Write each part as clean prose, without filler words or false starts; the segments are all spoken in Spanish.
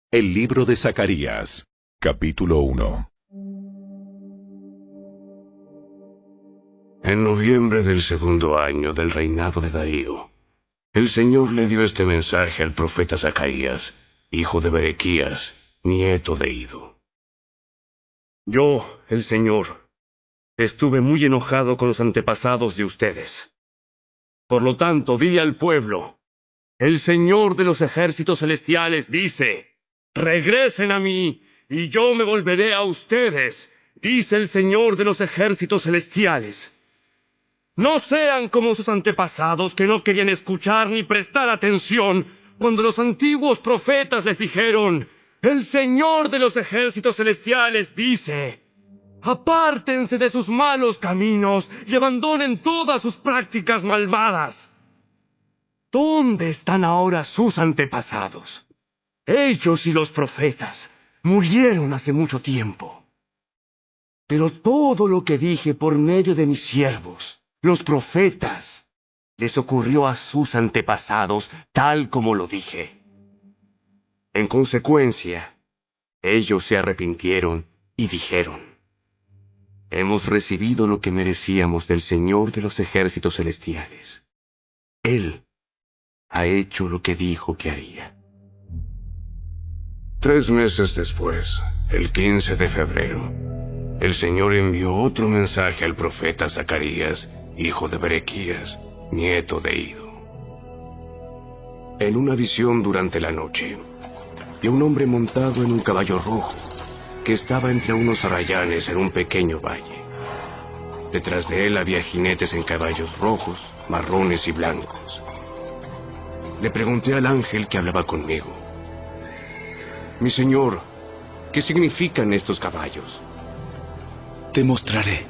El libro de Zacarías, capítulo 1. En noviembre del segundo año del reinado de Darío, el Señor le dio este mensaje al profeta Zacarías, hijo de Berequías, nieto de Ido. Yo, el Señor, estuve muy enojado con los antepasados de ustedes. Por lo tanto, di al pueblo: el Señor de los ejércitos celestiales dice: regresen a mí, y yo me volveré a ustedes, dice el Señor de los ejércitos celestiales. No sean como sus antepasados, que no querían escuchar ni prestar atención cuando los antiguos profetas les dijeron: el Señor de los ejércitos celestiales dice: apártense de sus malos caminos y abandonen todas sus prácticas malvadas. ¿Dónde están ahora sus antepasados? Ellos y los profetas murieron hace mucho tiempo. Pero todo lo que dije por medio de mis siervos, los profetas, les ocurrió a sus antepasados tal como lo dije. En consecuencia, ellos se arrepintieron y dijeron: hemos recibido lo que merecíamos del Señor de los ejércitos celestiales. Él ha hecho lo que dijo que haría. 3 meses después, el 15 de febrero, el Señor envió otro mensaje al profeta Zacarías, hijo de Berequías, nieto de Ido. En una visión durante la noche, vi un hombre montado en un caballo rojo, que estaba entre unos arrayanes en un pequeño valle. Detrás de él había jinetes en caballos rojos, marrones y blancos. Le pregunté al ángel que hablaba conmigo: mi señor, ¿qué significan estos caballos? Te mostraré.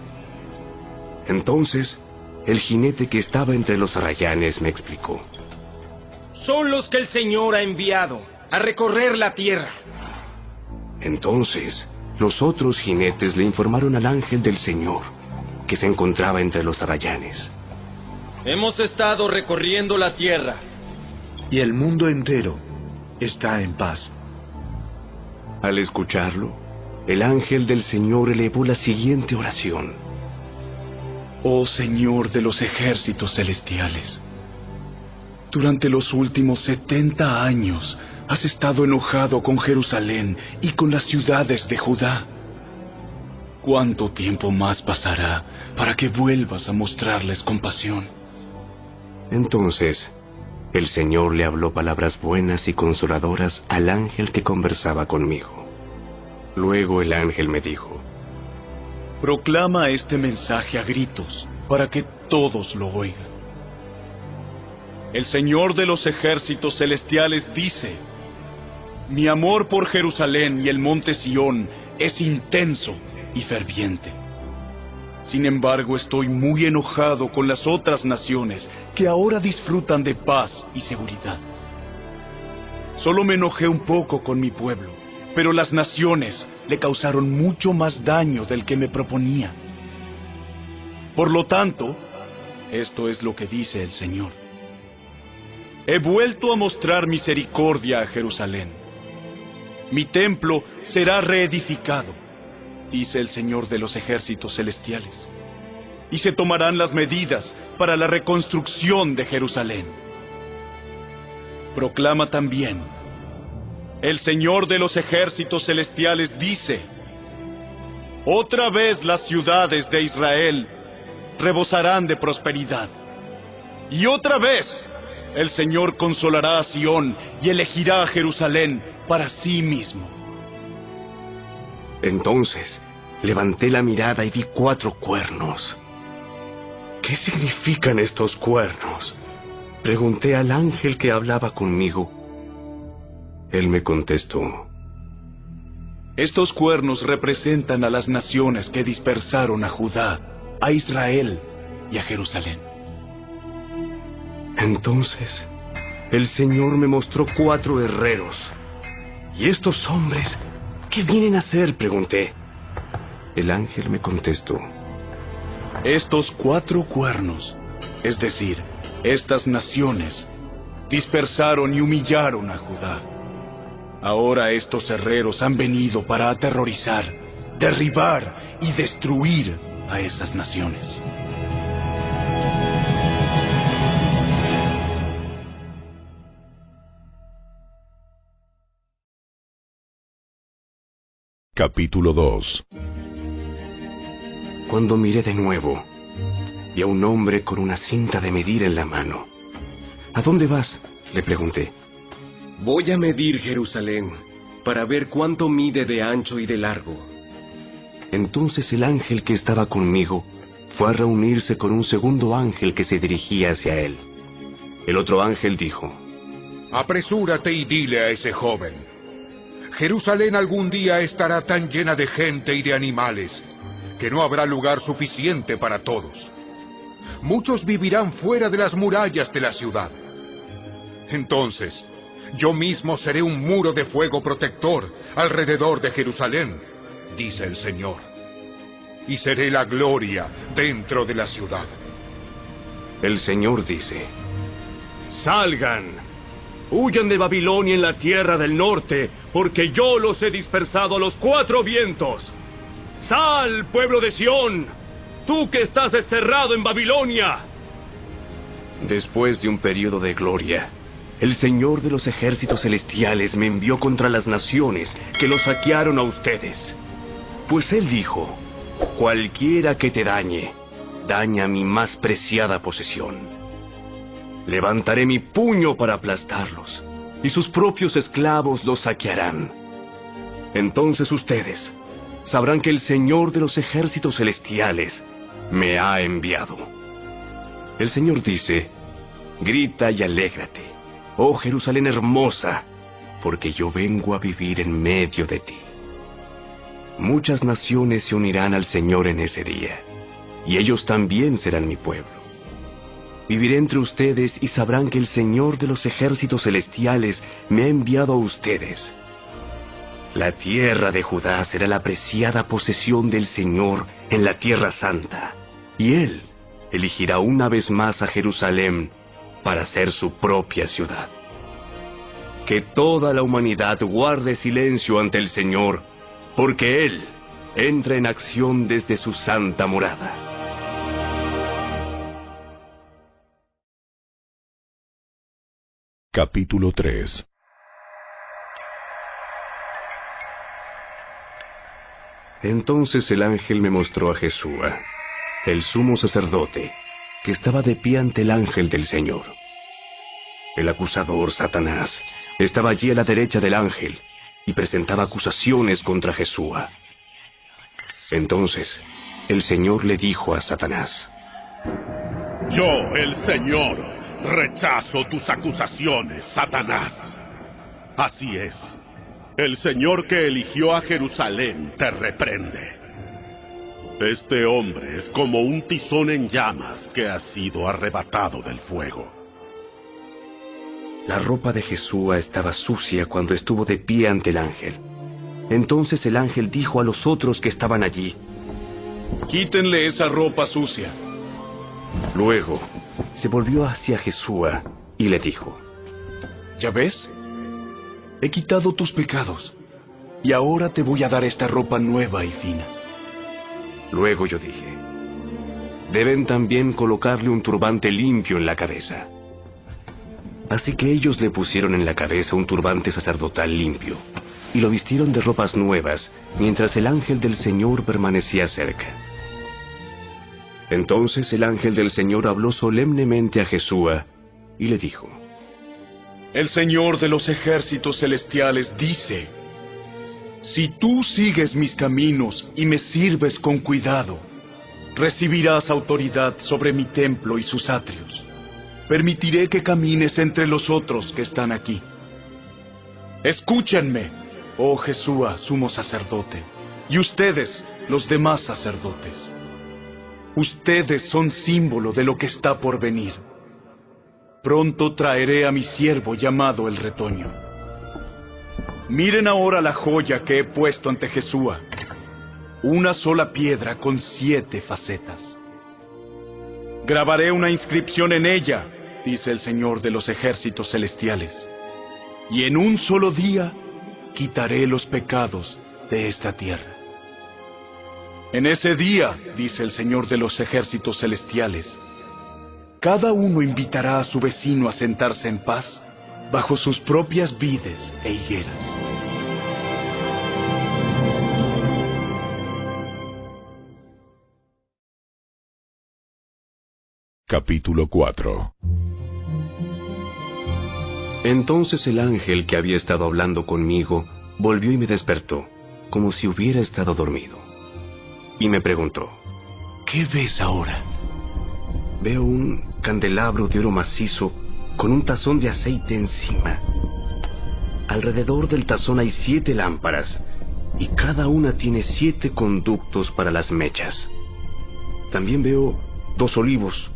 Entonces, el jinete que estaba entre los arrayanes me explicó: son los que el Señor ha enviado a recorrer la tierra. Entonces, los otros jinetes le informaron al ángel del Señor, que se encontraba entre los arrayanes: hemos estado recorriendo la tierra, Y el mundo entero está en paz. Al escucharlo, el ángel del Señor elevó la siguiente oración: Oh Señor de los ejércitos celestiales, durante los últimos 70 años has estado enojado con Jerusalén y con las ciudades de Judá. ¿Cuánto tiempo más pasará para que vuelvas a mostrarles compasión? Entonces, el Señor le habló palabras buenas y consoladoras al ángel que conversaba conmigo. Luego el ángel me dijo: Proclama este mensaje a gritos para que todos lo oigan. El Señor de los ejércitos celestiales dice: mi amor por Jerusalén y el monte Sión es intenso y ferviente. Sin embargo, estoy muy enojado con las otras naciones que ahora disfrutan de paz y seguridad. Solo me enojé un poco con mi pueblo, pero las naciones le causaron mucho más daño del que me proponía. Por lo tanto, esto es lo que dice el Señor: he vuelto a mostrar misericordia a Jerusalén. Mi templo será reedificado, dice el Señor de los ejércitos celestiales, y se tomarán las medidas para la reconstrucción de Jerusalén. Proclama también: el Señor de los ejércitos celestiales dice: otra vez las ciudades de Israel rebosarán de prosperidad, y otra vez el Señor consolará a Sión y elegirá a Jerusalén para sí mismo. Entonces, levanté la mirada y vi 4 cuernos. ¿Qué significan estos cuernos?, pregunté al ángel que hablaba conmigo. Él me contestó: estos cuernos representan a las naciones que dispersaron a Judá, a Israel y a Jerusalén. Entonces, el Señor me mostró 4 herreros. ¿Y estos hombres qué vienen a hacer?, pregunté. El ángel me contestó: estos 4 cuernos, es decir, estas naciones, dispersaron y humillaron a Judá. Ahora estos herreros han venido para aterrorizar, derribar y destruir a esas naciones. Capítulo 2. Cuando miré de nuevo, vi a un hombre con una cinta de medir en la mano. ¿A dónde vas?, le pregunté. Voy a medir Jerusalén para ver cuánto mide de ancho y de largo. Entonces el ángel que estaba conmigo fue a reunirse con un segundo ángel que se dirigía hacia él. El otro ángel dijo: Apresúrate y dile a ese joven: Jerusalén algún día estará tan llena de gente y de animales que no habrá lugar suficiente para todos. Muchos vivirán fuera de las murallas de la ciudad. Entonces, yo mismo seré un muro de fuego protector alrededor de Jerusalén, dice el Señor, y seré la gloria dentro de la ciudad. El Señor dice: Salgan, huyan de Babilonia en la tierra del norte, porque yo los he dispersado a los cuatro vientos. ¡Sal, pueblo de Sión, tú que estás desterrado en Babilonia! Después de un periodo de gloria, el Señor de los ejércitos celestiales me envió contra las naciones que los saquearon a ustedes. Pues Él dijo: cualquiera que te dañe, daña mi más preciada posesión. Levantaré mi puño para aplastarlos, y sus propios esclavos los saquearán. Entonces ustedes sabrán que el Señor de los ejércitos celestiales me ha enviado. El Señor dice: grita y alégrate, oh Jerusalén hermosa, porque yo vengo a vivir en medio de ti. Muchas naciones se unirán al Señor en ese día, y ellos también serán mi pueblo. Viviré entre ustedes y sabrán que el Señor de los ejércitos celestiales me ha enviado a ustedes. La tierra de Judá será la preciada posesión del Señor en la tierra santa, y Él elegirá una vez más a Jerusalén para ser su propia ciudad. Que toda la humanidad guarde silencio ante el Señor, porque Él entra en acción desde su santa morada. Capítulo 3. Entonces el ángel me mostró a Jesúa, el sumo sacerdote, que estaba de pie ante el ángel del Señor. El acusador, Satanás, estaba allí a la derecha del ángel y presentaba acusaciones contra Jesúa. Entonces el Señor le dijo a Satanás: Yo, el Señor, rechazo tus acusaciones, Satanás. Así es. El Señor que eligió a Jerusalén te reprende. Este hombre es como un tizón en llamas que ha sido arrebatado del fuego. La ropa de Jesúa estaba sucia cuando estuvo de pie ante el ángel. Entonces el ángel dijo a los otros que estaban allí: Quítenle esa ropa sucia. Luego se volvió hacia Jesúa y le dijo: ¿Ya ves? He quitado tus pecados, y ahora te voy a dar esta ropa nueva y fina. Luego yo dije: deben también colocarle un turbante limpio en la cabeza. Así que ellos le pusieron en la cabeza un turbante sacerdotal limpio, y lo vistieron de ropas nuevas, mientras el ángel del Señor permanecía cerca. Entonces el ángel del Señor habló solemnemente a Jesúa y le dijo: El Señor de los ejércitos celestiales dice: si tú sigues mis caminos y me sirves con cuidado, recibirás autoridad sobre mi templo y sus atrios. Permitiré que camines entre los otros que están aquí. Escúchenme, oh Jesúa, sumo sacerdote, y ustedes, los demás sacerdotes. Ustedes son símbolo de lo que está por venir. Pronto traeré a mi siervo llamado el retoño. Miren ahora la joya que he puesto ante Jesúa. Una sola piedra con 7 facetas. Grabaré una inscripción en ella, dice el Señor de los ejércitos celestiales. Y en un solo día quitaré los pecados de esta tierra. En ese día, dice el Señor de los ejércitos celestiales, cada uno invitará a su vecino a sentarse en paz bajo sus propias vides e higueras. Capítulo 4. Entonces el ángel que había estado hablando conmigo volvió y me despertó, como si hubiera estado dormido. Y me preguntó: ¿Qué ves ahora? Veo un candelabro de oro macizo con un tazón de aceite encima. Alrededor del tazón hay 7 lámparas, y cada una tiene 7 conductos para las mechas. También veo 2 olivos,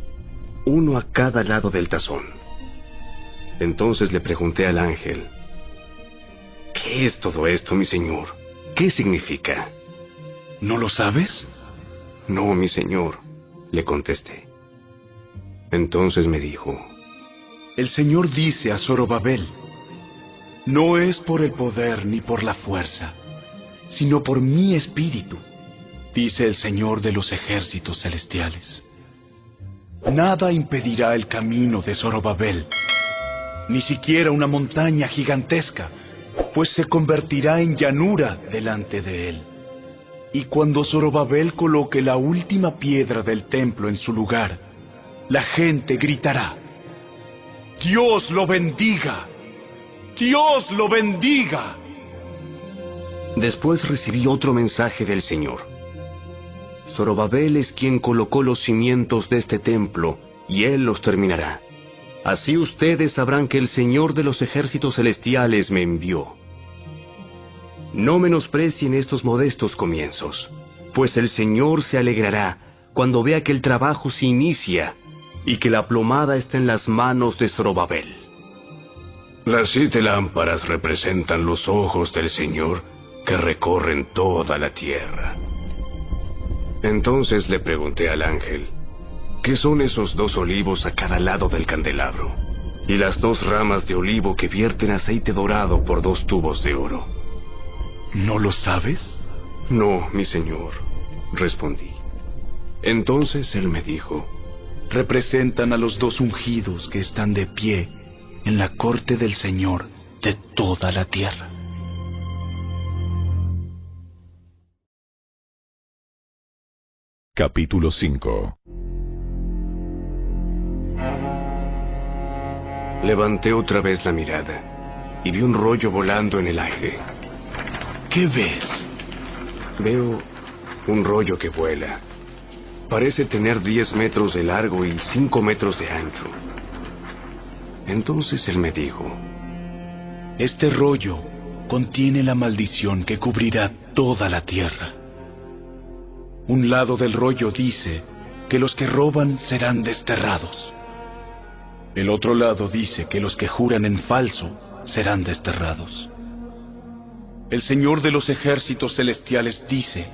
uno a cada lado del tazón. Entonces le pregunté al ángel: ¿qué es todo esto, mi señor? ¿Qué significa? ¿No lo sabes? No, mi señor, le contesté. Entonces me dijo: El Señor dice a Zorobabel, no es por el poder ni por la fuerza, sino por mi espíritu, dice el Señor de los ejércitos celestiales. Nada impedirá el camino de Zorobabel, ni siquiera una montaña gigantesca, pues se convertirá en llanura delante de él. Y cuando Zorobabel coloque la última piedra del templo en su lugar, la gente gritará: ¡Dios lo bendiga! ¡Dios lo bendiga! Después recibí otro mensaje del Señor. Zorobabel es quien colocó los cimientos de este templo, y él los terminará. Así ustedes sabrán que el Señor de los ejércitos celestiales me envió. No menosprecien estos modestos comienzos, pues el Señor se alegrará cuando vea que el trabajo se inicia y que la plomada está en las manos de Zorobabel. Las 7 lámparas representan los ojos del Señor que recorren toda la tierra. Entonces le pregunté al ángel: ¿qué son esos 2 olivos a cada lado del candelabro? Y las 2 ramas de olivo que vierten aceite dorado por 2 tubos de oro. ¿No lo sabes? No, mi señor, respondí. Entonces él me dijo: representan a los 2 ungidos que están de pie en la corte del Señor de toda la tierra. Capítulo 5. Levanté otra vez la mirada y vi un rollo volando en el aire. ¿Qué ves? Veo un rollo que vuela. Parece tener 10 metros de largo y 5 metros de ancho. Entonces él me dijo: este rollo contiene la maldición que cubrirá toda la tierra. Un lado del rollo dice que los que roban serán desterrados. El otro lado dice que los que juran en falso serán desterrados. El Señor de los ejércitos celestiales dice: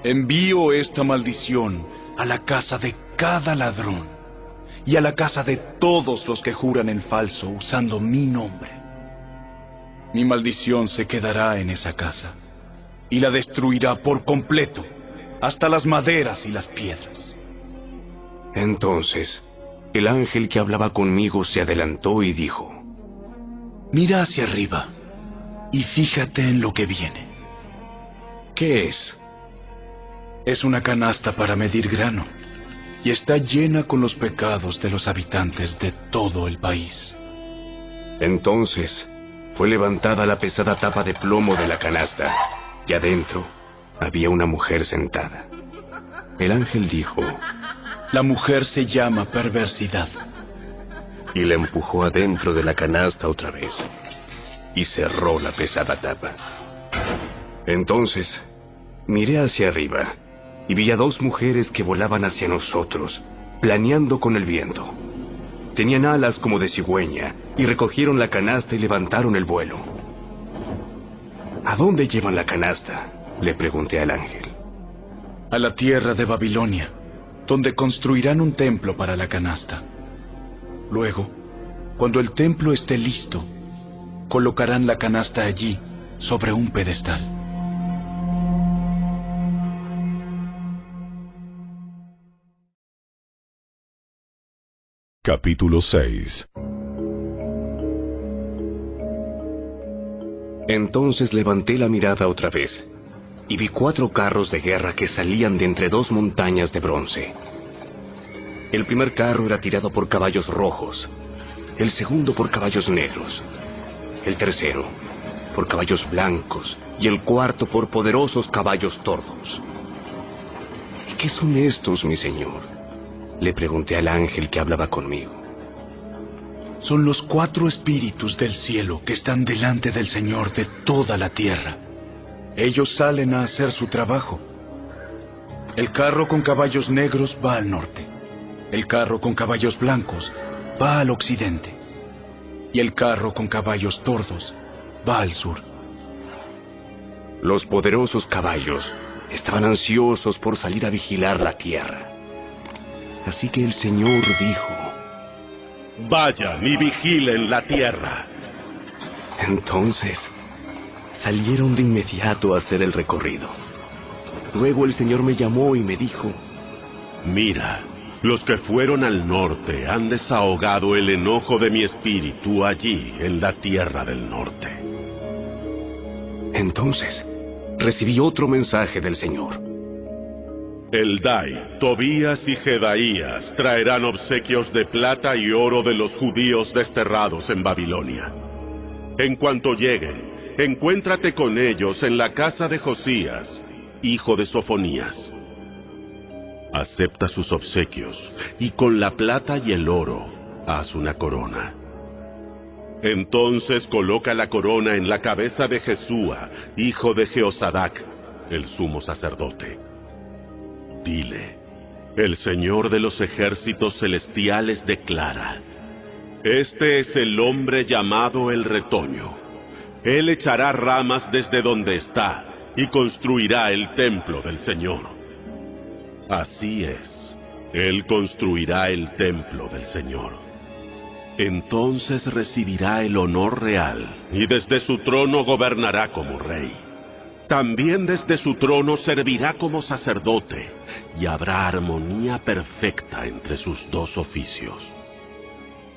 envío esta maldición a la casa de cada ladrón y a la casa de todos los que juran en falso usando mi nombre. Mi maldición se quedará en esa casa y la destruirá por completo, hasta las maderas y las piedras. Entonces el ángel que hablaba conmigo se adelantó y dijo: mira hacia arriba y fíjate en lo que viene. ¿Qué es? Es una canasta para medir grano, y está llena con los pecados de los habitantes de todo el país. Entonces fue levantada la pesada tapa de plomo de la canasta, y adentro había una mujer sentada. El ángel dijo: la mujer se llama perversidad. Y la empujó adentro de la canasta otra vez, y cerró la pesada tapa. Entonces miré hacia arriba, y vi a 2 mujeres que volaban hacia nosotros, planeando con el viento. Tenían alas como de cigüeña, y recogieron la canasta y levantaron el vuelo. ¿A dónde llevan la canasta?, le pregunté al ángel. A la tierra de Babilonia, donde construirán un templo para la canasta. Luego, cuando el templo esté listo, colocarán la canasta allí, sobre un pedestal. Capítulo 6. Entonces levanté la mirada otra vez, y vi 4 carros de guerra que salían de entre 2 montañas de bronce. El primer carro era tirado por caballos rojos, el segundo por caballos negros, el tercero por caballos blancos, y el cuarto por poderosos caballos tordos. ¿Y qué son estos, mi señor?, le pregunté al ángel que hablaba conmigo. Son los 4 espíritus del cielo que están delante del Señor de toda la tierra. Ellos salen a hacer su trabajo. El carro con caballos negros va al norte. El carro con caballos blancos va al occidente. Y el carro con caballos tordos va al sur. Los poderosos caballos estaban ansiosos por salir a vigilar la tierra. Así que el Señor dijo: Vayan y vigilen la tierra. Entonces salieron de inmediato a hacer el recorrido. Luego el Señor me llamó y me dijo: Mira, los que fueron al norte han desahogado el enojo de mi espíritu allí en la tierra del norte. Entonces recibí otro mensaje del Señor. Eldai, Tobías y Jedaías traerán obsequios de plata y oro de los judíos desterrados en Babilonia. En cuanto lleguen, encuéntrate con ellos en la casa de Josías, hijo de Sofonías. Acepta sus obsequios, y con la plata y el oro, haz una corona. Entonces coloca la corona en la cabeza de Jesúa, hijo de Jehozadak, el sumo sacerdote. Dile: el Señor de los ejércitos celestiales declara: este es el hombre llamado el retoño. Él echará ramas desde donde está y construirá el templo del Señor. Así es, Él construirá el templo del Señor. Entonces recibirá el honor real y desde su trono gobernará como rey. También desde su trono servirá como sacerdote, y habrá armonía perfecta entre sus 2 oficios.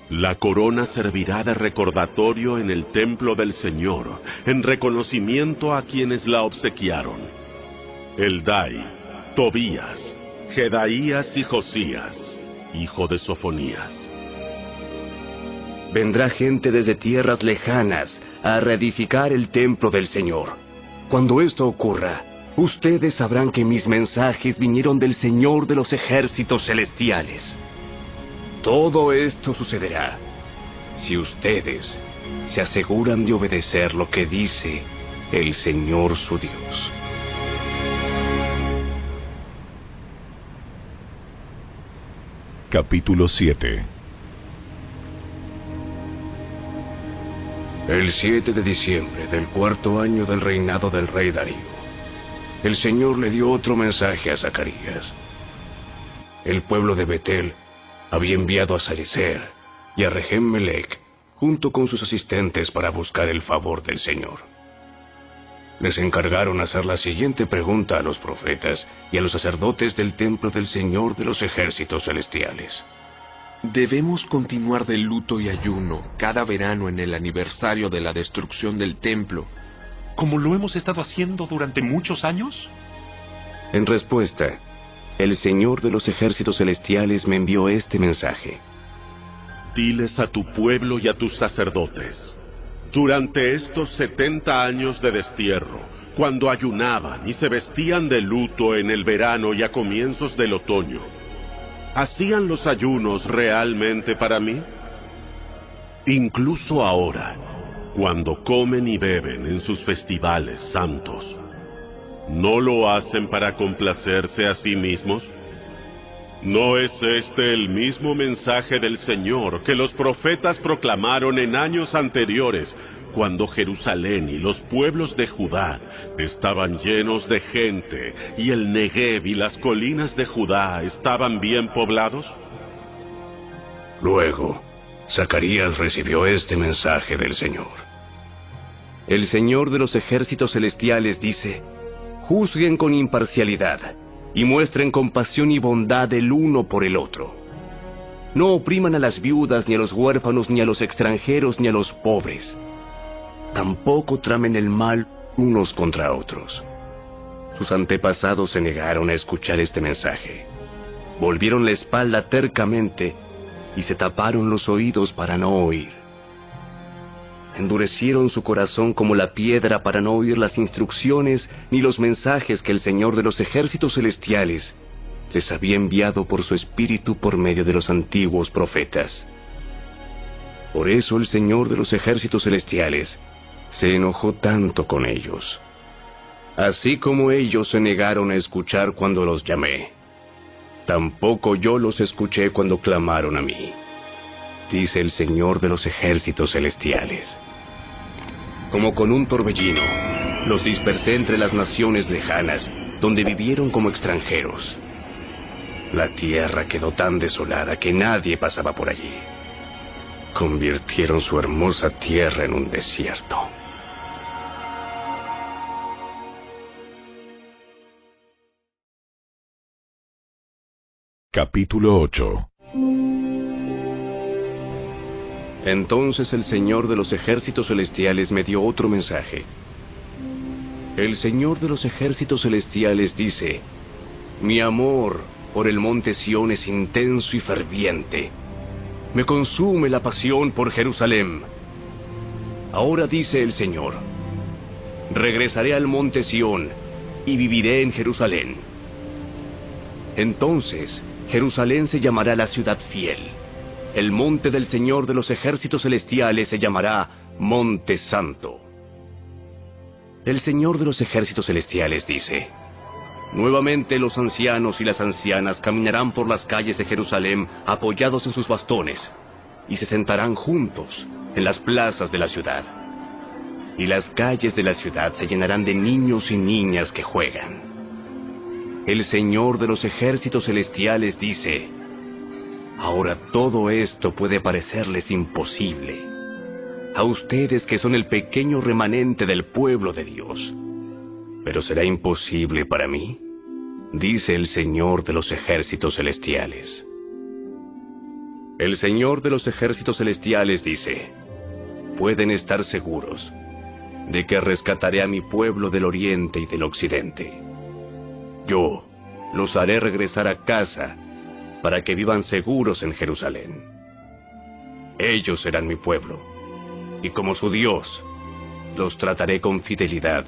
La corona servirá de recordatorio en el templo del Señor, en reconocimiento a quienes la obsequiaron: Eldai, Tobías, Jedaías y Josías, hijo de Sofonías. Vendrá gente desde tierras lejanas a reedificar el templo del Señor. Cuando esto ocurra, ustedes sabrán que mis mensajes vinieron del Señor de los ejércitos celestiales. Todo esto sucederá si ustedes se aseguran de obedecer lo que dice el Señor su Dios. Capítulo 7. El 7 de diciembre del 4º año del reinado del rey Darío, el Señor le dio otro mensaje a Zacarías. El pueblo de Betel había enviado a Sarecer y a Regem-Melech junto con sus asistentes para buscar el favor del Señor. Les encargaron hacer la siguiente pregunta a los profetas y a los sacerdotes del templo del Señor de los ejércitos celestiales. ¿Debemos continuar de luto y ayuno cada verano en el aniversario de la destrucción del templo, como lo hemos estado haciendo durante muchos años? En respuesta, el Señor de los ejércitos celestiales me envió este mensaje. Diles a tu pueblo y a tus sacerdotes: durante estos 70 años de destierro, cuando ayunaban y se vestían de luto en el verano y a comienzos del otoño, ¿hacían los ayunos realmente para mí? Incluso ahora, cuando comen y beben en sus festivales santos, ¿no lo hacen para complacerse a sí mismos? ¿No es este el mismo mensaje del Señor que los profetas proclamaron en años anteriores, cuando Jerusalén y los pueblos de Judá estaban llenos de gente y el Negev y las colinas de Judá estaban bien poblados? Luego, Zacarías recibió este mensaje del Señor. El Señor de los ejércitos celestiales dice: juzguen con imparcialidad y muestren compasión y bondad el uno por el otro. No opriman a las viudas, ni a los huérfanos, ni a los extranjeros, ni a los pobres. Tampoco tramen el mal unos contra otros. Sus antepasados se negaron a escuchar este mensaje. Volvieron la espalda tercamente y se taparon los oídos para no oír. Endurecieron su corazón como la piedra para no oír las instrucciones ni los mensajes que el Señor de los ejércitos celestiales les había enviado por su espíritu por medio de los antiguos profetas. Por eso el Señor de los ejércitos celestiales se enojó tanto con ellos. Así como ellos se negaron a escuchar cuando los llamé, tampoco yo los escuché cuando clamaron a mí, dice el Señor de los ejércitos celestiales. Como con un torbellino, los dispersé entre las naciones lejanas, donde vivieron como extranjeros. La tierra quedó tan desolada que nadie pasaba por allí. Convirtieron su hermosa tierra en un desierto. Capítulo 8. Entonces el Señor de los ejércitos celestiales me dio otro mensaje. El Señor de los ejércitos celestiales dice: mi amor por el monte Sión es intenso y ferviente. Me consume la pasión por Jerusalén. Ahora dice el Señor: regresaré al monte Sión y viviré en Jerusalén. Entonces Jerusalén se llamará la ciudad fiel. El monte del Señor de los ejércitos celestiales se llamará Monte Santo. El Señor de los ejércitos celestiales dice: nuevamente los ancianos y las ancianas caminarán por las calles de Jerusalén apoyados en sus bastones, y se sentarán juntos en las plazas de la ciudad. Y las calles de la ciudad se llenarán de niños y niñas que juegan. El Señor de los ejércitos celestiales dice: ahora todo esto puede parecerles imposible a ustedes que son el pequeño remanente del pueblo de Dios. ¿Pero será imposible para mí?, dice el Señor de los ejércitos celestiales. El Señor de los ejércitos celestiales dice: pueden estar seguros de que rescataré a mi pueblo del oriente y del occidente. Yo los haré regresar a casa para que vivan seguros en Jerusalén. Ellos serán mi pueblo, y como su Dios, los trataré con fidelidad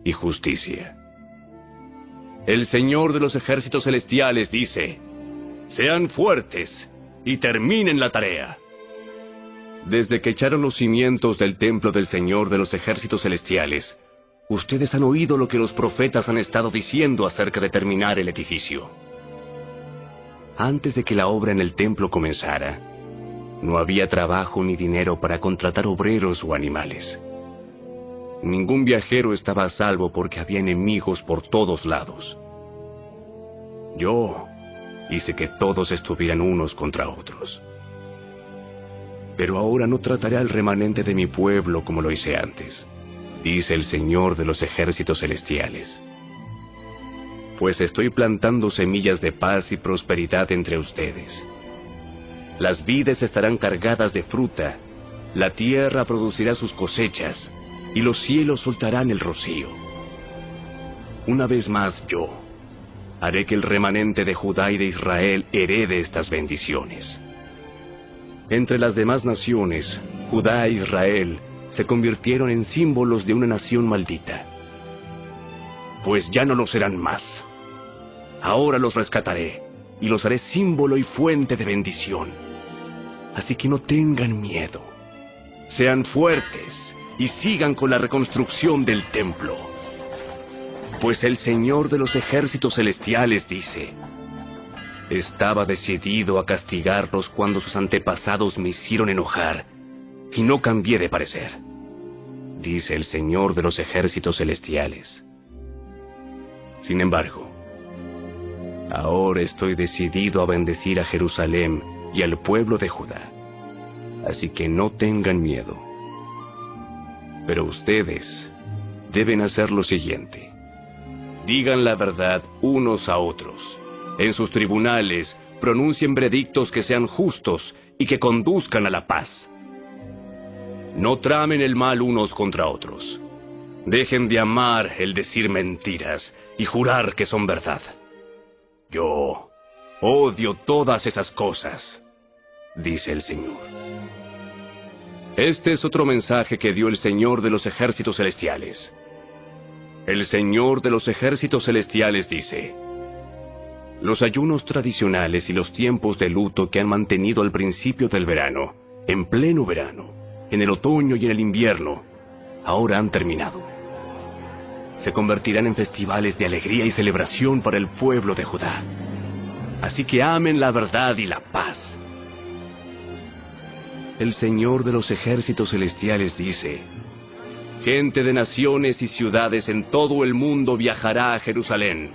y justicia. El Señor de los ejércitos celestiales dice: sean fuertes y terminen la tarea. Desde que echaron los cimientos del templo del Señor de los ejércitos celestiales, ustedes han oído lo que los profetas han estado diciendo acerca de terminar el edificio. Antes de que la obra en el templo comenzara, no había trabajo ni dinero para contratar obreros o animales. Ningún viajero estaba a salvo porque había enemigos por todos lados. Yo hice que todos estuvieran unos contra otros. Pero ahora no trataré al remanente de mi pueblo como lo hice antes, dice el Señor de los ejércitos celestiales. Pues estoy plantando semillas de paz y prosperidad entre ustedes. Las vides estarán cargadas de fruta, la tierra producirá sus cosechas, y los cielos soltarán el rocío. Una vez más yo haré que el remanente de Judá y de Israel herede estas bendiciones. Entre las demás naciones, Judá e Israel se convirtieron en símbolos de una nación maldita. Pues ya no lo serán más. Ahora los rescataré y los haré símbolo y fuente de bendición. Así que no tengan miedo. Sean fuertes y sigan con la reconstrucción del templo. Pues el Señor de los ejércitos celestiales dice: estaba decidido a castigarlos cuando sus antepasados me hicieron enojar, y no cambié de parecer, dice el Señor de los ejércitos celestiales. Sin embargo, ahora estoy decidido a bendecir a Jerusalén y al pueblo de Judá, así que no tengan miedo. Pero ustedes deben hacer lo siguiente. Digan la verdad unos a otros. En sus tribunales pronuncien veredictos que sean justos y que conduzcan a la paz. No tramen el mal unos contra otros. Dejen de amar el decir mentiras y jurar que son verdad. Yo odio todas esas cosas, dice el Señor. Este es otro mensaje que dio el Señor de los ejércitos celestiales. El Señor de los ejércitos celestiales dice: los ayunos tradicionales y los tiempos de luto que han mantenido al principio del verano, en pleno verano, en el otoño y en el invierno, ahora han terminado. Se convertirán en festivales de alegría y celebración para el pueblo de Judá. Así que amen la verdad y la paz. El Señor de los ejércitos celestiales dice: gente de naciones y ciudades en todo el mundo viajará a Jerusalén.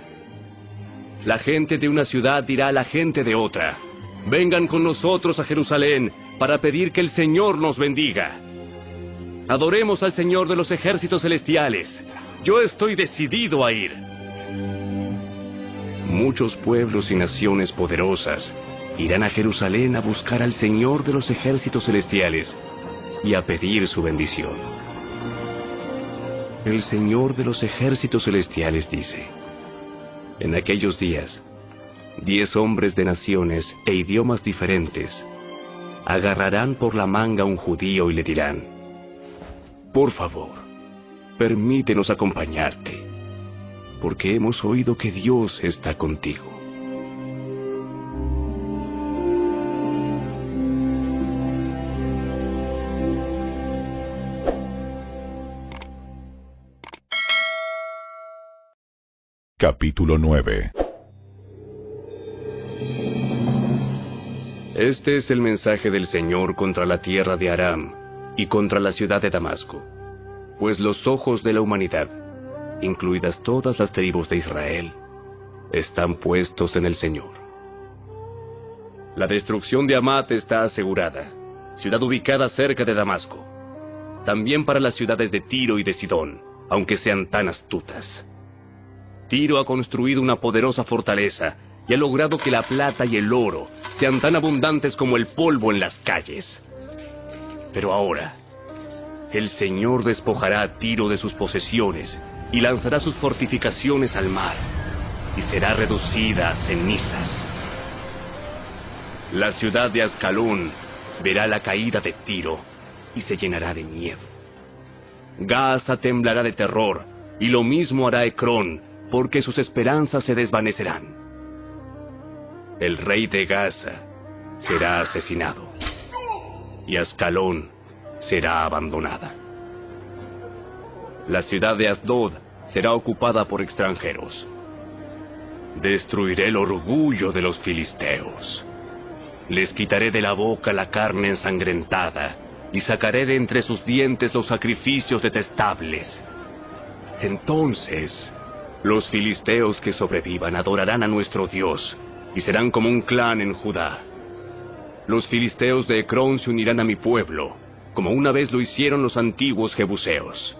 La gente de una ciudad dirá a la gente de otra: vengan con nosotros a Jerusalén para pedir que el Señor nos bendiga. Adoremos al Señor de los ejércitos celestiales. Yo estoy decidido a ir. Muchos pueblos y naciones poderosas irán a Jerusalén a buscar al Señor de los ejércitos celestiales y a pedir su bendición. El Señor de los ejércitos celestiales dice: en aquellos días, 10 hombres de naciones e idiomas diferentes agarrarán por la manga a un judío y le dirán: por favor, permítenos acompañarte, porque hemos oído que Dios está contigo. Capítulo 9. Este es el mensaje del Señor contra la tierra de Aram y contra la ciudad de Damasco. Pues los ojos de la humanidad, incluidas todas las tribus de Israel, están puestos en el Señor. La destrucción de Hamat está asegurada, ciudad ubicada cerca de Damasco. También para las ciudades de Tiro y de Sidón, aunque sean tan astutas. Tiro ha construido una poderosa fortaleza y ha logrado que la plata y el oro sean tan abundantes como el polvo en las calles. Pero ahora, el Señor despojará a Tiro de sus posesiones y lanzará sus fortificaciones al mar, y será reducida a cenizas. La ciudad de Ascalón verá la caída de Tiro y se llenará de miedo. Gaza temblará de terror, y lo mismo hará Ecrón, porque sus esperanzas se desvanecerán. El rey de Gaza será asesinado, y Ascalón será abandonada. La ciudad de Asdod será ocupada por extranjeros. Destruiré el orgullo de los filisteos. Les quitaré de la boca la carne ensangrentada, y sacaré de entre sus dientes los sacrificios detestables. Entonces, los filisteos que sobrevivan adorarán a nuestro Dios, y serán como un clan en Judá. Los filisteos de Ecrón se unirán a mi pueblo, como una vez lo hicieron los antiguos jebuseos.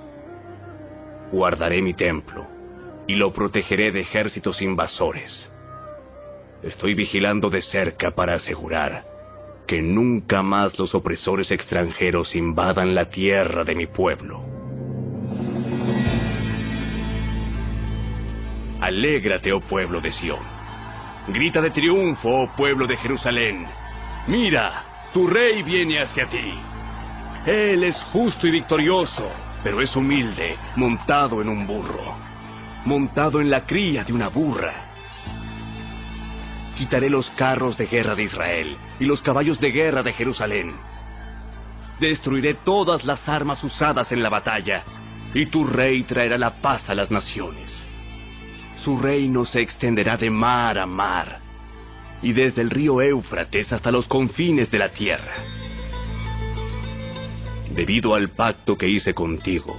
Guardaré mi templo, y lo protegeré de ejércitos invasores. Estoy vigilando de cerca para asegurar que nunca más los opresores extranjeros invadan la tierra de mi pueblo. Alégrate, oh pueblo de Sión. Grita de triunfo, oh pueblo de Jerusalén. Mira, tu rey viene hacia ti. Él es justo y victorioso, pero es humilde, montado en un burro, montado en la cría de una burra. Quitaré los carros de guerra de Israel y los caballos de guerra de Jerusalén. Destruiré todas las armas usadas en la batalla, y tu rey traerá la paz a las naciones. Su reino se extenderá de mar a mar, y desde el río Éufrates hasta los confines de la tierra. Debido al pacto que hice contigo,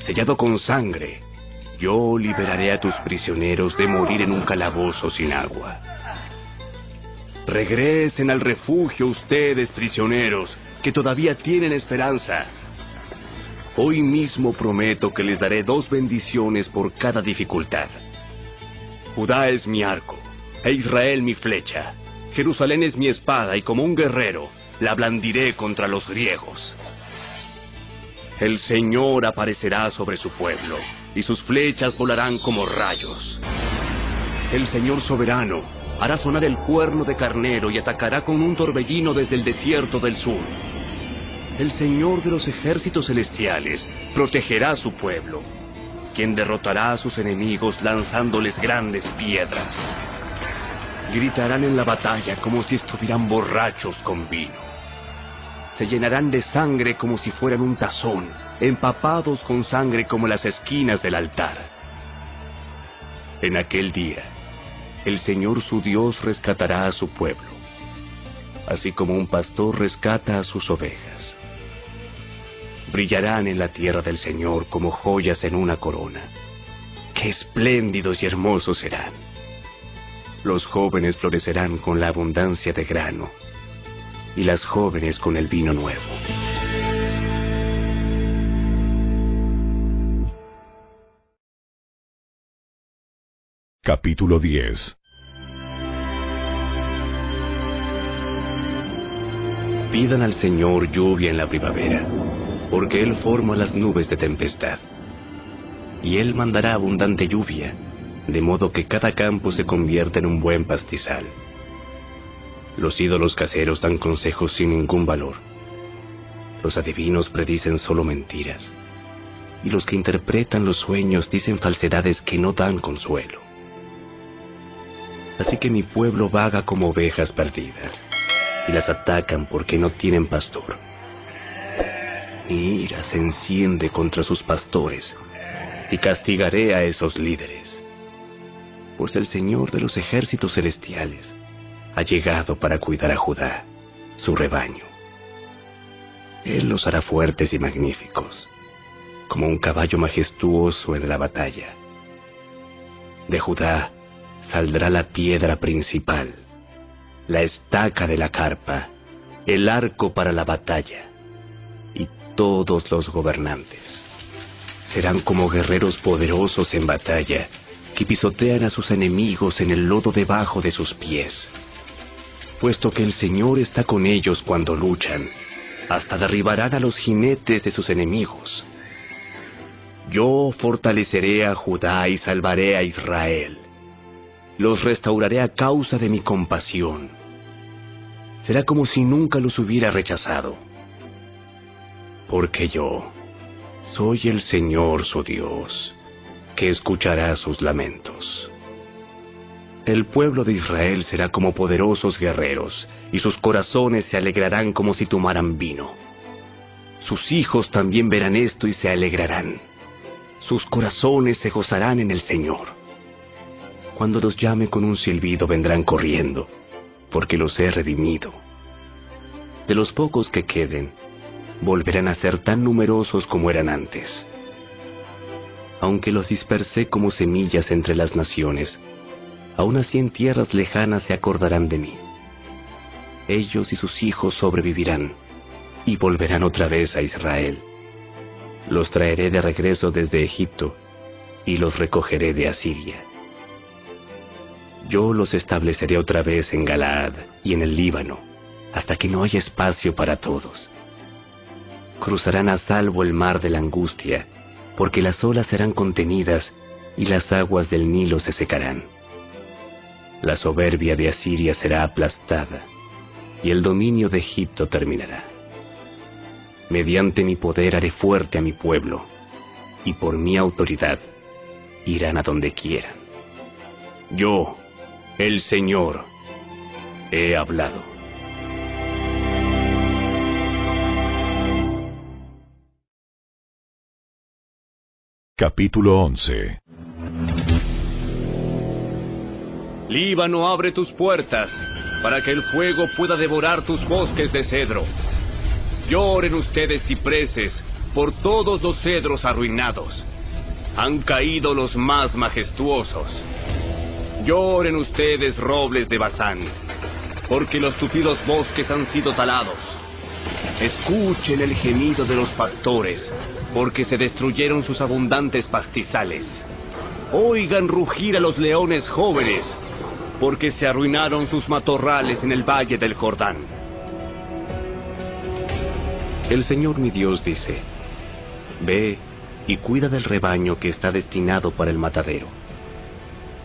sellado con sangre, yo liberaré a tus prisioneros de morir en un calabozo sin agua. Regresen al refugio ustedes, prisioneros, que todavía tienen esperanza. Hoy mismo prometo que les daré 2 bendiciones por cada dificultad. Judá es mi arco, e Israel mi flecha. Jerusalén es mi espada, y como un guerrero, la blandiré contra los griegos. El Señor aparecerá sobre su pueblo, y sus flechas volarán como rayos. El Señor soberano hará sonar el cuerno de carnero y atacará con un torbellino desde el desierto del sur. El Señor de los ejércitos celestiales protegerá a su pueblo, quien derrotará a sus enemigos lanzándoles grandes piedras. Gritarán en la batalla como si estuvieran borrachos con vino. Se llenarán de sangre como si fueran un tazón, empapados con sangre como las esquinas del altar. En aquel día, el Señor su Dios rescatará a su pueblo, así como un pastor rescata a sus ovejas. Brillarán en la tierra del Señor como joyas en una corona. ¡Qué espléndidos y hermosos serán! Los jóvenes florecerán con la abundancia de grano, y las jóvenes con el vino nuevo. Capítulo 10. Pidan al Señor lluvia en la primavera, porque Él forma las nubes de tempestad. Y Él mandará abundante lluvia, de modo que cada campo se convierta en un buen pastizal. Los ídolos caseros dan consejos sin ningún valor. Los adivinos predicen solo mentiras, y los que interpretan los sueños dicen falsedades que no dan consuelo. Así que mi pueblo vaga como ovejas perdidas, y las atacan porque no tienen pastor. Mi ira se enciende contra sus pastores, y castigaré a esos líderes. Pues el Señor de los ejércitos celestiales ha llegado para cuidar a Judá, su rebaño. Él los hará fuertes y magníficos, como un caballo majestuoso en la batalla. De Judá saldrá la piedra principal, la estaca de la carpa, el arco para la batalla, y todos los gobernantes serán como guerreros poderosos en batalla, que pisotean a sus enemigos en el lodo debajo de sus pies. Puesto que el Señor está con ellos cuando luchan, hasta derribarán a los jinetes de sus enemigos. Yo fortaleceré a Judá y salvaré a Israel. Los restauraré a causa de mi compasión. Será como si nunca los hubiera rechazado. Porque yo soy el Señor su Dios, que escuchará sus lamentos. El pueblo de Israel será como poderosos guerreros, y sus corazones se alegrarán como si tomaran vino. Sus hijos también verán esto y se alegrarán. Sus corazones se gozarán en el Señor. Cuando los llame con un silbido vendrán corriendo, porque los he redimido. De los pocos que queden, volverán a ser tan numerosos como eran antes. Aunque los dispersé como semillas entre las naciones, aún así en tierras lejanas se acordarán de mí. Ellos y sus hijos sobrevivirán, y volverán otra vez a Israel. Los traeré de regreso desde Egipto, y los recogeré de Asiria. Yo los estableceré otra vez en Galaad y en el Líbano, hasta que no haya espacio para todos. Cruzarán a salvo el mar de la angustia, porque las olas serán contenidas y las aguas del Nilo se secarán. La soberbia de Asiria será aplastada, y el dominio de Egipto terminará. Mediante mi poder haré fuerte a mi pueblo, y por mi autoridad irán a donde quieran. Yo, el Señor, he hablado. Capítulo 11. Líbano, abre tus puertas, para que el fuego pueda devorar tus bosques de cedro. Lloren ustedes cipreses por todos los cedros arruinados. Han caído los más majestuosos. Lloren ustedes robles de Basán, porque los tupidos bosques han sido talados. Escuchen el gemido de los pastores, porque se destruyeron sus abundantes pastizales. Oigan rugir a los leones jóvenes, porque se arruinaron sus matorrales en el valle del Jordán. El Señor mi Dios dice: ve y cuida del rebaño que está destinado para el matadero.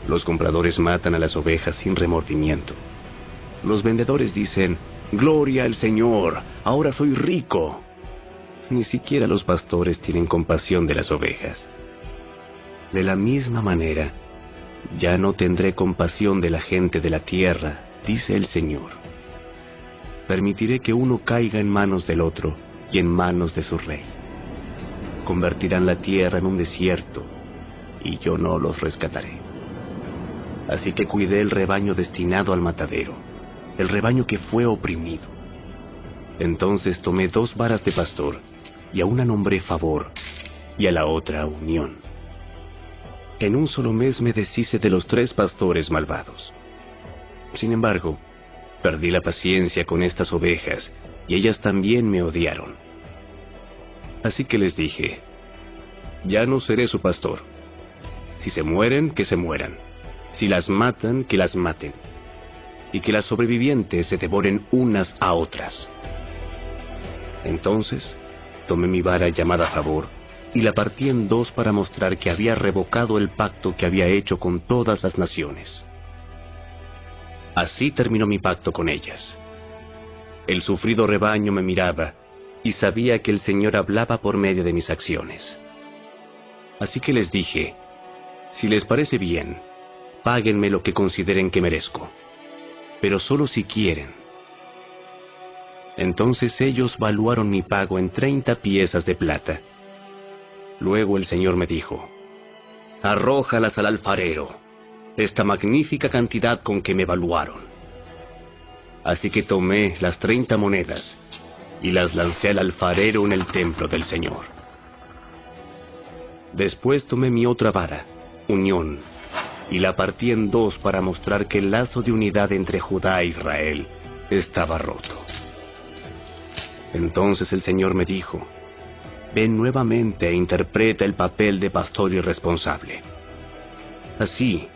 Los compradores matan a las ovejas sin remordimiento. Los vendedores dicen: gloria al Señor, ahora soy rico. Ni siquiera los pastores tienen compasión de las ovejas. De la misma manera, ya no tendré compasión de la gente de la tierra, dice el Señor. Permitiré que uno caiga en manos del otro y en manos de su rey. Convertirán la tierra en un desierto, y yo no los rescataré. Así que cuidé el rebaño destinado al matadero, el rebaño que fue oprimido. Entonces tomé 2 varas de pastor, y a una nombré favor, y a la otra unión. En un solo mes me deshice de los 3 pastores malvados. Sin embargo, perdí la paciencia con estas ovejas, y ellas también me odiaron. Así que les dije: ya no seré su pastor. Si se mueren, que se mueran. Si las matan, que las maten. Y que las sobrevivientes se devoren unas a otras. Entonces, tomé mi vara llamada favor, y la partí en 2 para mostrar que había revocado el pacto que había hecho con todas las naciones. Así terminó mi pacto con ellas. El sufrido rebaño me miraba, y sabía que el Señor hablaba por medio de mis acciones. Así que les dije: si les parece bien, páguenme lo que consideren que merezco, pero solo si quieren. Entonces ellos valuaron mi pago en 30 piezas de plata. Luego el Señor me dijo: arrójalas al alfarero, esta magnífica cantidad con que me valuaron. Así que tomé las 30 monedas y las lancé al alfarero en el templo del Señor. Después tomé mi otra vara, unión, y la partí en 2 para mostrar que el lazo de unidad entre Judá e Israel estaba roto. Entonces el Señor me dijo: ven nuevamente e interpreta el papel de pastor irresponsable. Así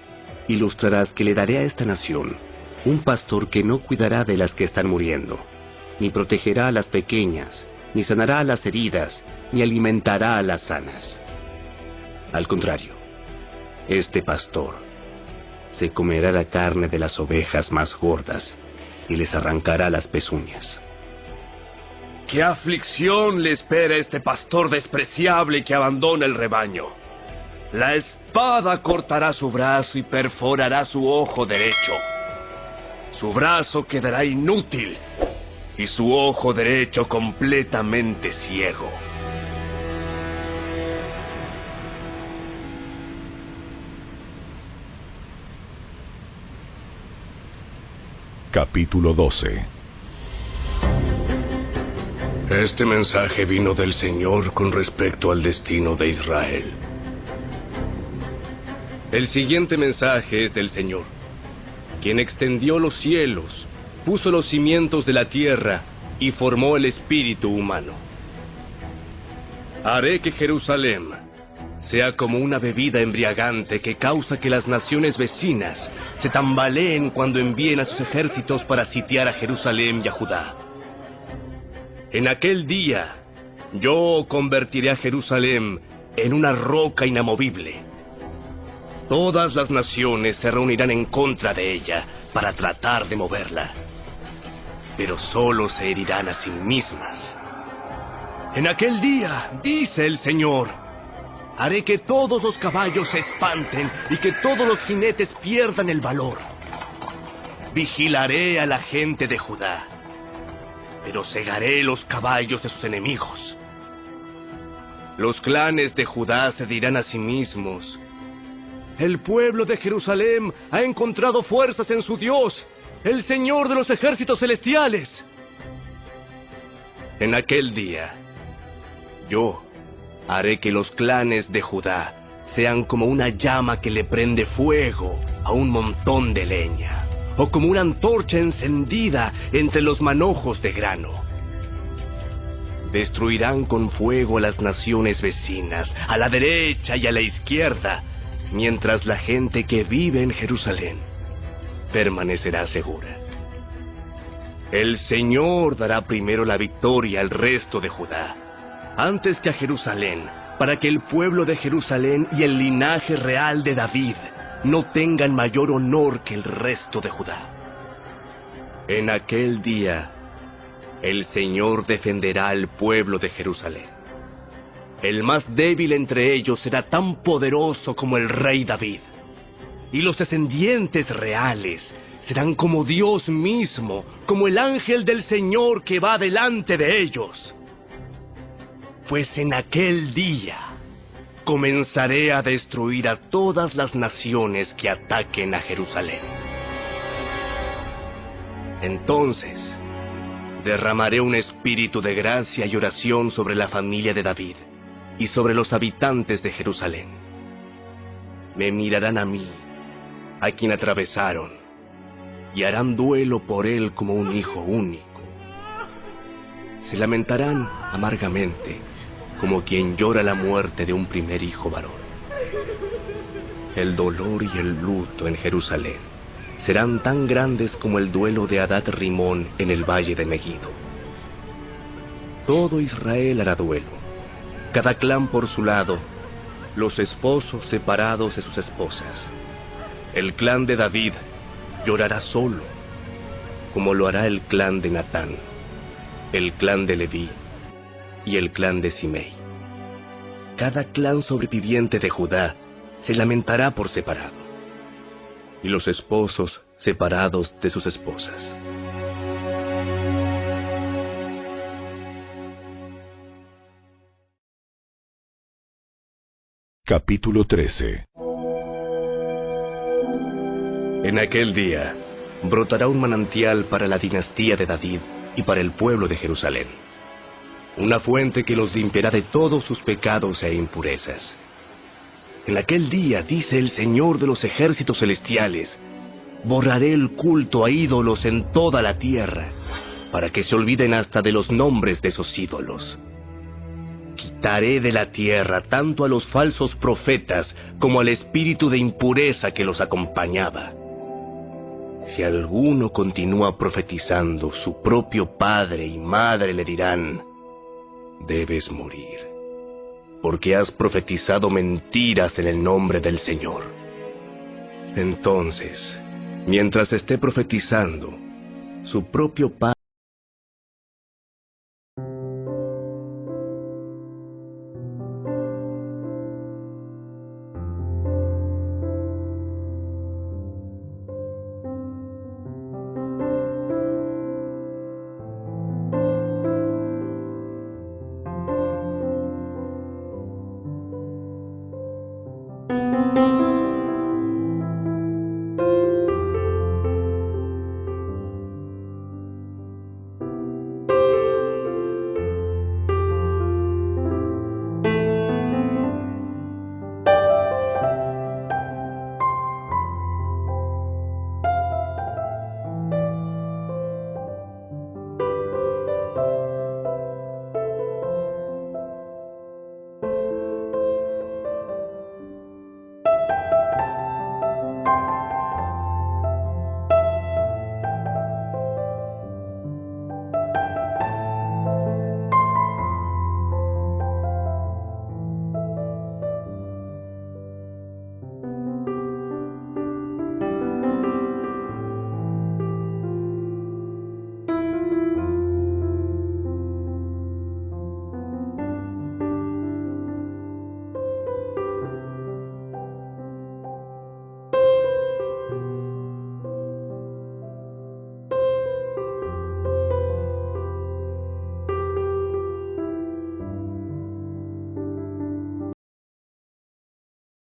ilustrarás que le daré a esta nación un pastor que no cuidará de las que están muriendo, ni protegerá a las pequeñas, ni sanará a las heridas, ni alimentará a las sanas. Al contrario, este pastor se comerá la carne de las ovejas más gordas y les arrancará las pezuñas. ¿Qué aflicción le espera a este pastor despreciable que abandona el rebaño? La espada cortará su brazo y perforará su ojo derecho. Su brazo quedará inútil y su ojo derecho completamente ciego. Capítulo 12. Este mensaje vino del Señor con respecto al destino de Israel. El siguiente mensaje es del Señor, quien extendió los cielos, puso los cimientos de la tierra y formó el espíritu humano. Haré que Jerusalén sea como una bebida embriagante que causa que las naciones vecinas se tambaleen cuando envíen a sus ejércitos para sitiar a Jerusalén y a Judá. En aquel día, yo convertiré a Jerusalén en una roca inamovible. Todas las naciones se reunirán en contra de ella para tratar de moverla, pero solo se herirán a sí mismas. En aquel día, dice el Señor, haré que todos los caballos se espanten y que todos los jinetes pierdan el valor. Vigilaré a la gente de Judá, pero cegaré los caballos de sus enemigos. Los clanes de Judá se dirán a sí mismos: el pueblo de Jerusalén ha encontrado fuerzas en su Dios, el Señor de los ejércitos celestiales. En aquel día, yo haré que los clanes de Judá sean como una llama que le prende fuego a un montón de leña, o como una antorcha encendida entre los manojos de grano. Destruirán con fuego a las naciones vecinas, a la derecha y a la izquierda, mientras la gente que vive en Jerusalén permanecerá segura. El Señor dará primero la victoria al resto de Judá, antes que a Jerusalén, para que el pueblo de Jerusalén y el linaje real de David no tengan mayor honor que el resto de Judá. En aquel día, el Señor defenderá al pueblo de Jerusalén. El más débil entre ellos será tan poderoso como el rey David, y los descendientes reales serán como Dios mismo, como el ángel del Señor que va delante de ellos. Pues en aquel día comenzaré a destruir a todas las naciones que ataquen a Jerusalén. Entonces derramaré un espíritu de gracia y oración sobre la familia de David y sobre los habitantes de Jerusalén. Me mirarán a mí, a quien atravesaron, y harán duelo por él como un hijo único. Se lamentarán amargamente, como quien llora la muerte de un primer hijo varón. El dolor y el luto en Jerusalén serán tan grandes como el duelo de Hadad Rimón en el valle de Megiddo. Todo Israel hará duelo, cada clan por su lado, los esposos separados de sus esposas. El clan de David llorará solo, como lo hará el clan de Natán, el clan de Leví y el clan de Simei. Cada clan sobreviviente de Judá se lamentará por separado, y los esposos separados de sus esposas. Capítulo 13. En aquel día brotará un manantial para la dinastía de David y para el pueblo de Jerusalén, una fuente que los limpiará de todos sus pecados e impurezas. En aquel día, dice el Señor de los ejércitos celestiales, borraré el culto a ídolos en toda la tierra, para que se olviden hasta de los nombres de esos ídolos. Quitaré de la tierra tanto a los falsos profetas como al espíritu de impureza que los acompañaba. Si alguno continúa profetizando, su propio padre y madre le dirán: debes morir, porque has profetizado mentiras en el nombre del Señor. Entonces, mientras esté profetizando, su propio padre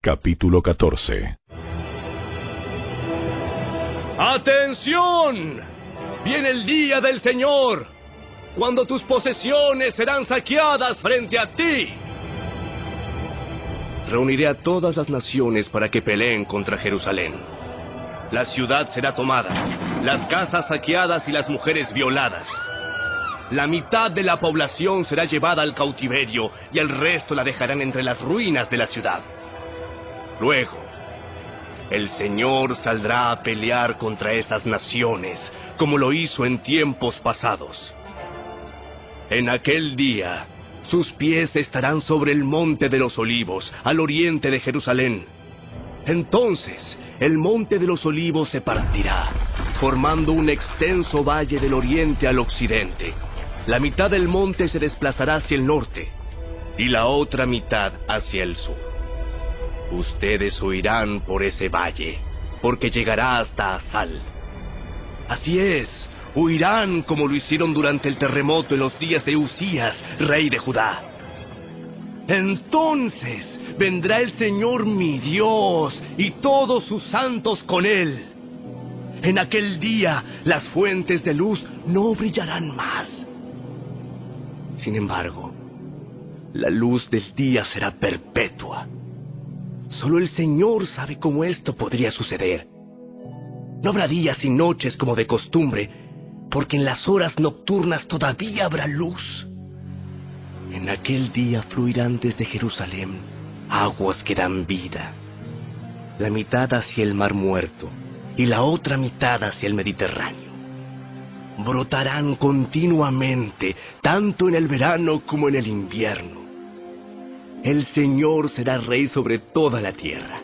Capítulo 14. ¡Atención! Viene el día del Señor, cuando tus posesiones serán saqueadas frente a ti. Reuniré a todas las naciones para que peleen contra Jerusalén. La ciudad será tomada, las casas saqueadas y las mujeres violadas. la mitad de la población será llevada al cautiverio y el resto la dejarán entre las ruinas de la ciudad. Luego, el Señor saldrá a pelear contra esas naciones, como lo hizo en tiempos pasados. En aquel día, sus pies estarán sobre el monte de los Olivos, al oriente de Jerusalén. Entonces, el monte de los Olivos se partirá, formando un extenso valle del oriente al occidente. La mitad del monte se desplazará hacia el norte, y la otra mitad hacia el sur. Ustedes huirán por ese valle, porque llegará hasta Asal. Así es, huirán como lo hicieron durante el terremoto en los días de Usías, rey de Judá. Entonces vendrá el Señor mi Dios y todos sus santos con él. En aquel día las fuentes de luz no brillarán más. Sin embargo, la luz del día será perpetua. Solo el Señor sabe cómo esto podría suceder. No habrá días y noches como de costumbre, porque en las horas nocturnas todavía habrá luz. En aquel día fluirán desde Jerusalén aguas que dan vida, la mitad hacia el Mar Muerto y la otra mitad hacia el Mediterráneo. Brotarán continuamente, tanto en el verano como en el invierno. El Señor será rey sobre toda la tierra.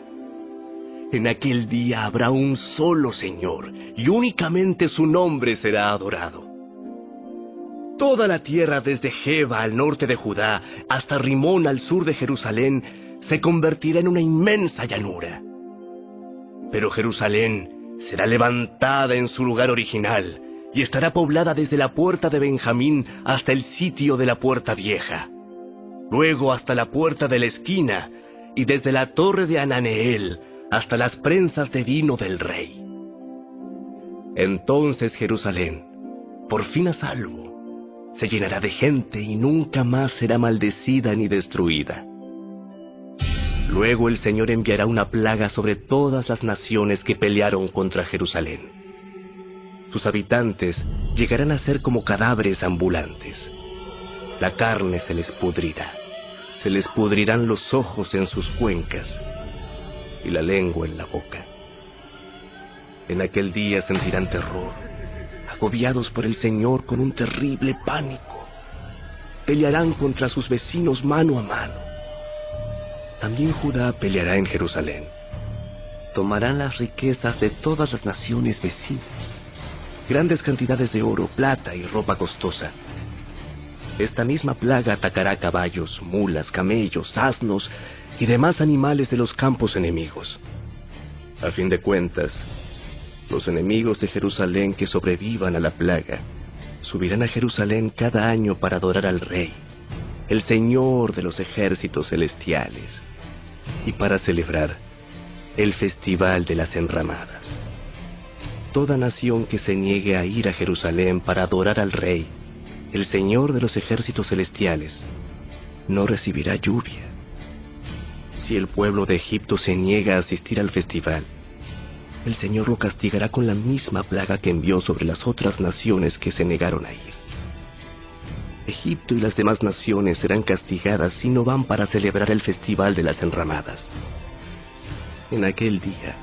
En aquel día habrá un solo Señor, y únicamente su nombre será adorado. Toda la tierra desde Geba al norte de Judá hasta Rimón al sur de Jerusalén se convertirá en una inmensa llanura. Pero Jerusalén será levantada en su lugar original y estará poblada desde la puerta de Benjamín hasta el sitio de la puerta vieja, luego hasta la puerta de la esquina y desde la torre de Ananeel hasta las prensas de vino del rey. Entonces Jerusalén, por fin a salvo, se llenará de gente y nunca más será maldecida ni destruida. Luego el Señor enviará una plaga sobre todas las naciones que pelearon contra Jerusalén. Sus habitantes llegarán a ser como cadáveres ambulantes. La carne se les pudrirá, se les pudrirán los ojos en sus cuencas y la lengua en la boca. En aquel día sentirán terror, agobiados por el Señor con un terrible pánico. Pelearán contra sus vecinos mano a mano. También Judá peleará en Jerusalén. Tomarán las riquezas de todas las naciones vecinas, grandes cantidades de oro, plata y ropa costosa. Esta misma plaga atacará caballos, mulas, camellos, asnos y demás animales de los campos enemigos. A fin de cuentas, los enemigos de Jerusalén que sobrevivan a la plaga subirán a Jerusalén cada año para adorar al Rey, el Señor de los ejércitos celestiales, y para celebrar el Festival de las Enramadas. Toda nación que se niegue a ir a Jerusalén para adorar al Rey, el Señor de los ejércitos celestiales, no recibirá lluvia. Si el pueblo de Egipto se niega a asistir al festival, el Señor lo castigará con la misma plaga que envió sobre las otras naciones que se negaron a ir. Egipto y las demás naciones serán castigadas si no van para celebrar el Festival de las Enramadas. En aquel día,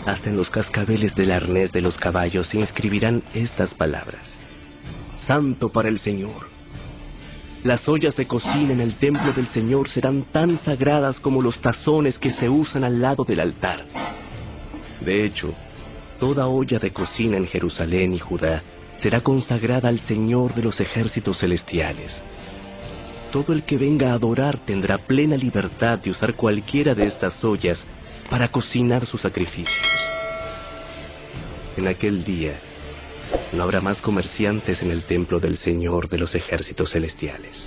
hasta en los cascabeles del arnés de los caballos se inscribirán estas palabras: Santo para el Señor. Las ollas de cocina en el templo del Señor serán tan sagradas como los tazones que se usan al lado del altar. De hecho, toda olla de cocina en Jerusalén y Judá será consagrada al Señor de los ejércitos celestiales. Todo el que venga a adorar tendrá plena libertad de usar cualquiera de estas ollas para cocinar sus sacrificios. En aquel día, no habrá más comerciantes en el templo del Señor de los ejércitos celestiales.